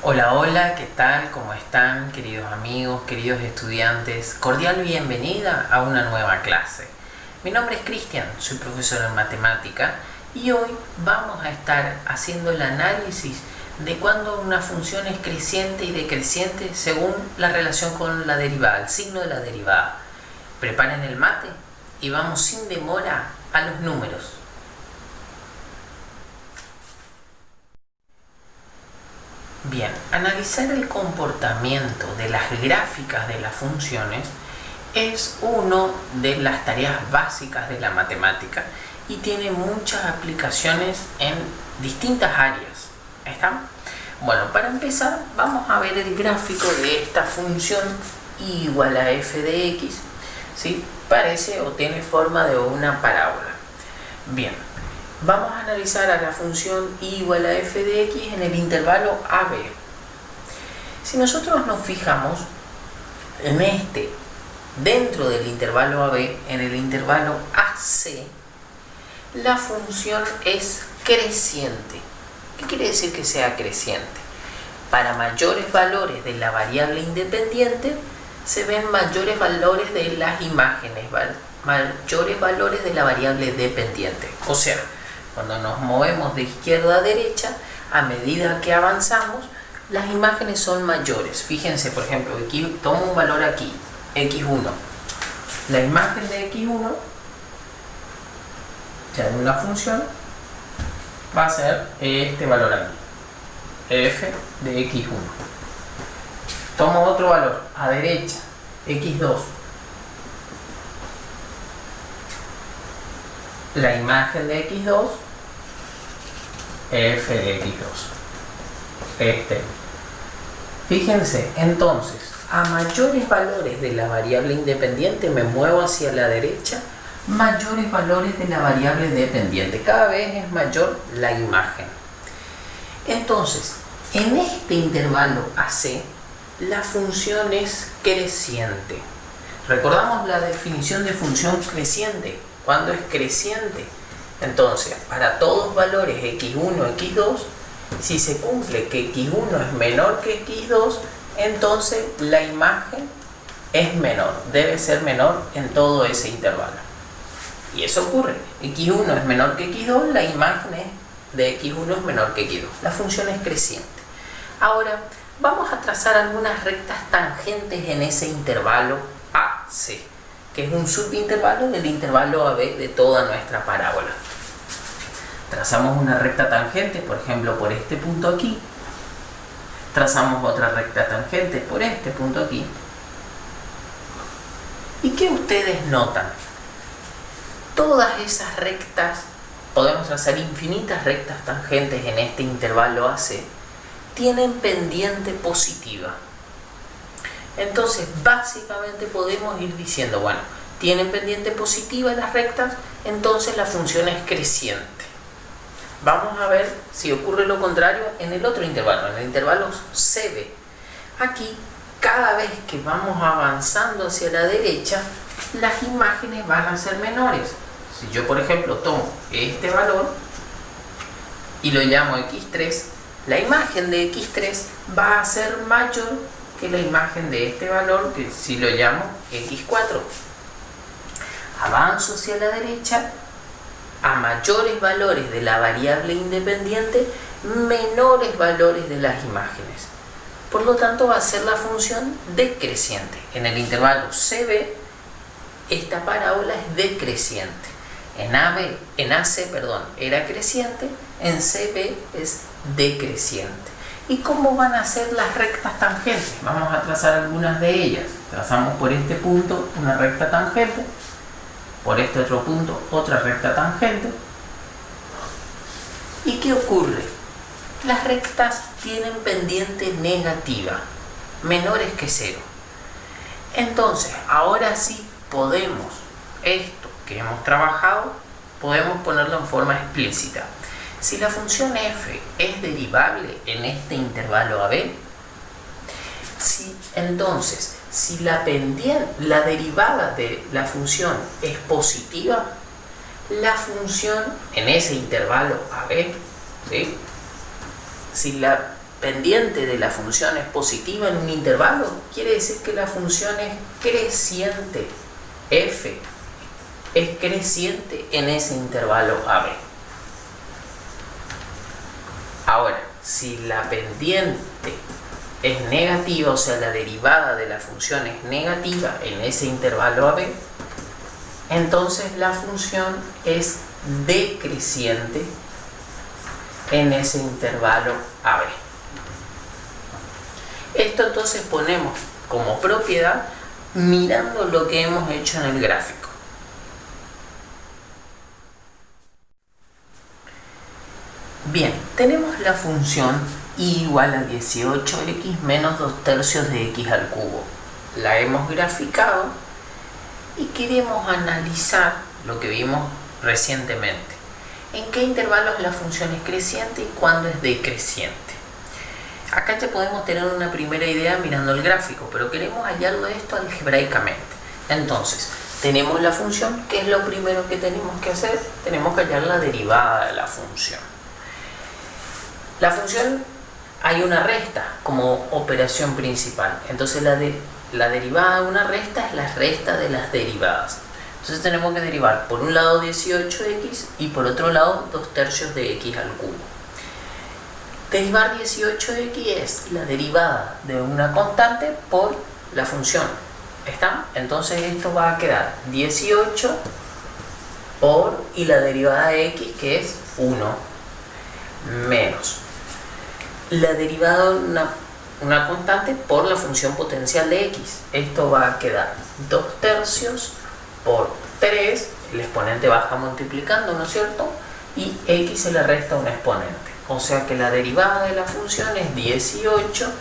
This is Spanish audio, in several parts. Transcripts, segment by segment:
Hola, hola, ¿qué tal? ¿Cómo están, queridos amigos, queridos estudiantes? Cordial bienvenida a una nueva clase. Mi nombre es Cristian, soy profesor en matemática y hoy vamos a estar haciendo el análisis de cuando una función es creciente y decreciente según la relación con la derivada, el signo de la derivada. Preparen el mate y vamos sin demora a los números. Bien, analizar el comportamiento de las gráficas de las funciones es una de las tareas básicas de la matemática y tiene muchas aplicaciones en distintas áreas. ¿Está? Bueno, para empezar vamos a ver el gráfico de esta función y igual a f de x, ¿sí? Parece o tiene forma de una parábola. Bien. Vamos a analizar a la función y igual a f de x en el intervalo AB. Si nosotros nos fijamos en dentro del intervalo AB, en el intervalo AC, la función es creciente. ¿Qué quiere decir que sea creciente? Para mayores valores de la variable independiente, se ven mayores valores de las imágenes, mayores valores de la variable dependiente. O sea, cuando nos movemos de izquierda a derecha, a medida que avanzamos, las imágenes son mayores. Fíjense, por ejemplo, aquí tomo un valor aquí, x1. La imagen de x1, ya de una función, va a ser este valor aquí, f de x1. Tomo otro valor, a derecha, x2. La imagen de x2, f de x2. Fíjense, entonces, a mayores valores de la variable independiente me muevo hacia la derecha, mayores valores de la variable dependiente. Cada vez es mayor la imagen. Entonces, en este intervalo AC, la función es creciente. Recordamos la definición de función creciente. Cuando es creciente, entonces para todos valores x1, x2, si se cumple que x1 es menor que x2, entonces la imagen es menor, debe ser menor en todo ese intervalo. Y eso ocurre, x1 es menor que x2, la imagen de x1 es menor que x2. La función es creciente. Ahora vamos a trazar algunas rectas tangentes en ese intervalo AC, que es un subintervalo del intervalo AB de toda nuestra parábola. Trazamos una recta tangente, por ejemplo, por este punto aquí. Trazamos otra recta tangente por este punto aquí. ¿Y qué ustedes notan? Todas esas rectas, podemos trazar infinitas rectas tangentes en este intervalo AC, tienen pendiente positiva. Entonces, básicamente podemos ir diciendo, bueno, tienen pendiente positiva las rectas, entonces la función es creciente. Vamos a ver si ocurre lo contrario en el otro intervalo, en el intervalo CB. Aquí, cada vez que vamos avanzando hacia la derecha, las imágenes van a ser menores. Si yo, por ejemplo, tomo este valor y lo llamo x3, la imagen de x3 va a ser mayor que la imagen de este valor, que si lo llamo x4. Avanzo hacia la derecha, a mayores valores de la variable independiente, menores valores de las imágenes. Por lo tanto, va a ser la función decreciente. En el intervalo CB, esta parábola es decreciente. En AC, era creciente, en CB es decreciente. ¿Y cómo van a ser las rectas tangentes? Vamos a trazar algunas de ellas. Trazamos por este punto una recta tangente, por este otro punto otra recta tangente. ¿Y qué ocurre? Las rectas tienen pendiente negativa, menores que 0. Entonces, ahora sí podemos, esto que hemos trabajado, podemos ponerlo en forma explícita. Si la función f es derivable en este intervalo AB, entonces, si la derivada de la función es positiva, la función en ese intervalo AB, ¿sí? Si la pendiente de la función es positiva en un intervalo, quiere decir que la función es creciente. F es creciente en ese intervalo AB. Ahora, si la pendiente es negativa, o sea, la derivada de la función es negativa en ese intervalo AB, entonces la función es decreciente en ese intervalo AB. Esto entonces ponemos como propiedad mirando lo que hemos hecho en el gráfico. Bien, tenemos la función y igual a 18x menos 2/3 de x al cubo. La hemos graficado y queremos analizar lo que vimos recientemente. ¿En qué intervalos la función es creciente y cuándo es decreciente? Acá ya podemos tener una primera idea mirando el gráfico, pero queremos hallarlo esto algebraicamente. Entonces, tenemos la función, ¿qué es lo primero que tenemos que hacer? Tenemos que hallar la derivada de la función. La función, hay una resta como operación principal. Entonces la derivada de una resta es la resta de las derivadas. Entonces tenemos que derivar por un lado 18x y por otro lado 2/3 de x al cubo. Derivar 18x es la derivada de una constante por la función. ¿Está? Entonces esto va a quedar 18 por, y la derivada de x, que es 1, menos la derivada de una constante por la función potencial de x. Esto va a quedar 2/3 por 3, el exponente baja multiplicando, ¿no es cierto? Y x se le resta un exponente. O sea que la derivada de la función es 18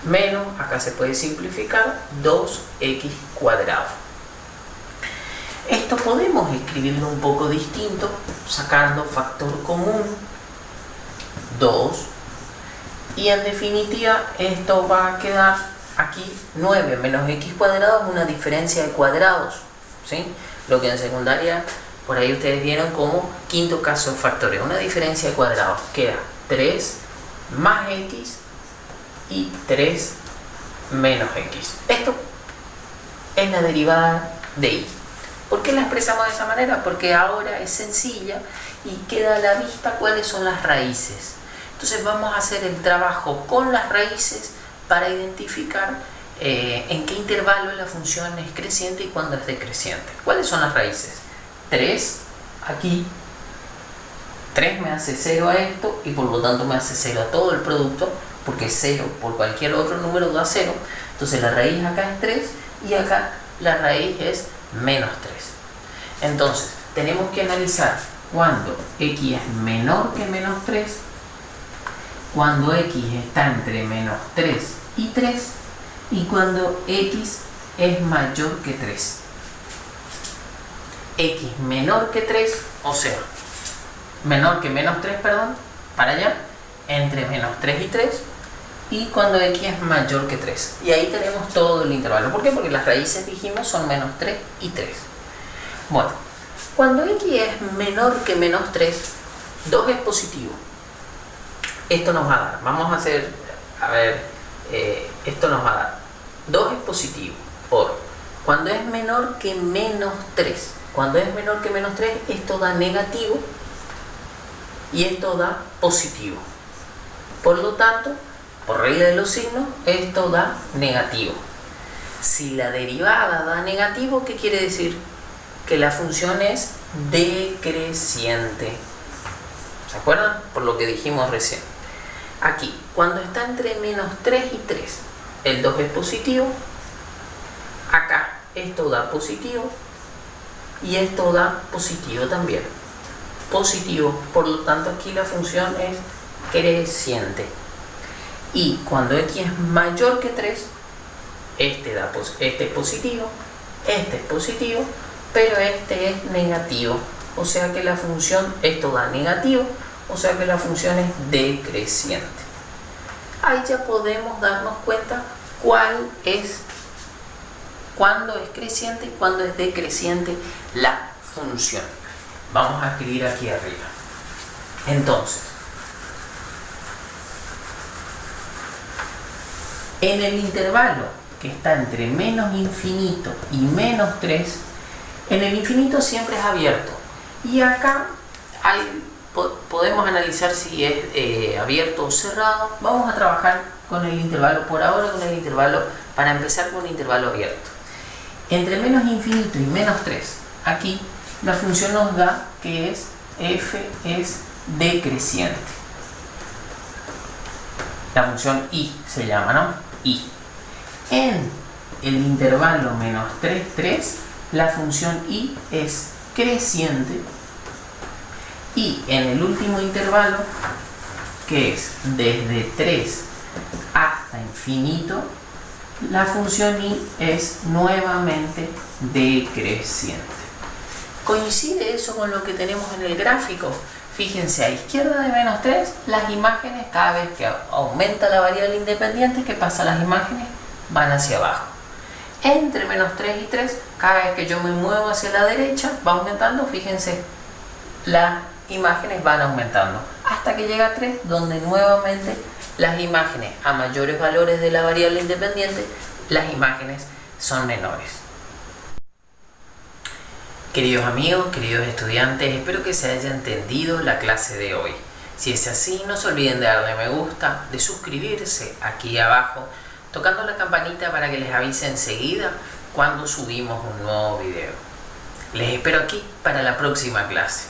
menos, acá se puede simplificar, 2x cuadrado. Esto podemos escribirlo un poco distinto, sacando factor común 2. Y en definitiva esto va a quedar aquí 9 menos x cuadrado es una diferencia de cuadrados, ¿sí? Lo que en secundaria por ahí ustedes vieron como quinto caso de factorial, una diferencia de cuadrados. Queda 3 más x y 3 menos x. Esto es la derivada de y. ¿Por qué la expresamos de esa manera? Porque ahora es sencilla y queda a la vista cuáles son las raíces. Entonces vamos a hacer el trabajo con las raíces para identificar en qué intervalo la función es creciente y cuándo es decreciente. ¿Cuáles son las raíces? 3 aquí, 3 me hace 0 a esto y por lo tanto me hace 0 a todo el producto, porque 0 por cualquier otro número da 0. Entonces la raíz acá es 3 y acá la raíz es menos 3. Entonces tenemos que analizar cuando x es menor que menos 3, cuando x está entre menos 3 y 3 y cuando x es mayor que 3. X menor que 3, o sea, menor que menos 3, perdón, para allá, entre menos 3 y 3, y cuando x es mayor que 3. Y ahí tenemos todo el intervalo. ¿Por qué? Porque las raíces, dijimos, son menos 3 y 3. Bueno, cuando x es menor que menos 3, 2 es positivo. Esto nos va a dar, vamos a hacer, esto nos va a dar 2 es positivo por cuando es menor que menos 3. Cuando es menor que menos 3, esto da negativo y esto da positivo. Por lo tanto, por regla de los signos, esto da negativo. Si la derivada da negativo, ¿qué quiere decir? Que la función es decreciente. ¿Se acuerdan? Por lo que dijimos recién. Aquí, cuando está entre menos 3 y 3, el 2 es positivo. Acá, esto da positivo. Y esto da positivo también. Positivo, por lo tanto aquí la función es creciente. Y cuando x es mayor que 3, este es positivo, este es positivo, pero este es negativo. O sea que la función, esto da negativo, o sea que la función es decreciente. Ahí ya podemos darnos cuenta cuándo es creciente y cuándo es decreciente la función. Vamos a escribir aquí arriba. Entonces, En el intervalo que está entre menos infinito y menos 3, en el infinito siempre es abierto. Y acá podemos analizar si es abierto o cerrado. Vamos a trabajar con el intervalo por ahora, para empezar con un intervalo abierto. Entre menos infinito y menos 3, aquí la función nos da que f es decreciente. La función i se llama, ¿no? I. En el intervalo menos 3, 3, la función i es creciente. Y en el último intervalo, que es desde 3 hasta infinito, la función i es nuevamente decreciente. ¿Coincide eso con lo que tenemos en el gráfico? Fíjense, a izquierda de menos 3, las imágenes, cada vez que aumenta la variable independiente, ¿qué pasa? Las imágenes van hacia abajo. Entre menos 3 y 3, cada vez que yo me muevo hacia la derecha, va aumentando. Fíjense, las imágenes van aumentando hasta que llega a 3, donde nuevamente las imágenes, a mayores valores de la variable independiente, las imágenes son menores. Queridos amigos, queridos estudiantes, espero que se haya entendido la clase de hoy. Si es así, no se olviden de darle me gusta, de suscribirse aquí abajo, tocando la campanita para que les avise enseguida cuando subimos un nuevo video. Les espero aquí para la próxima clase.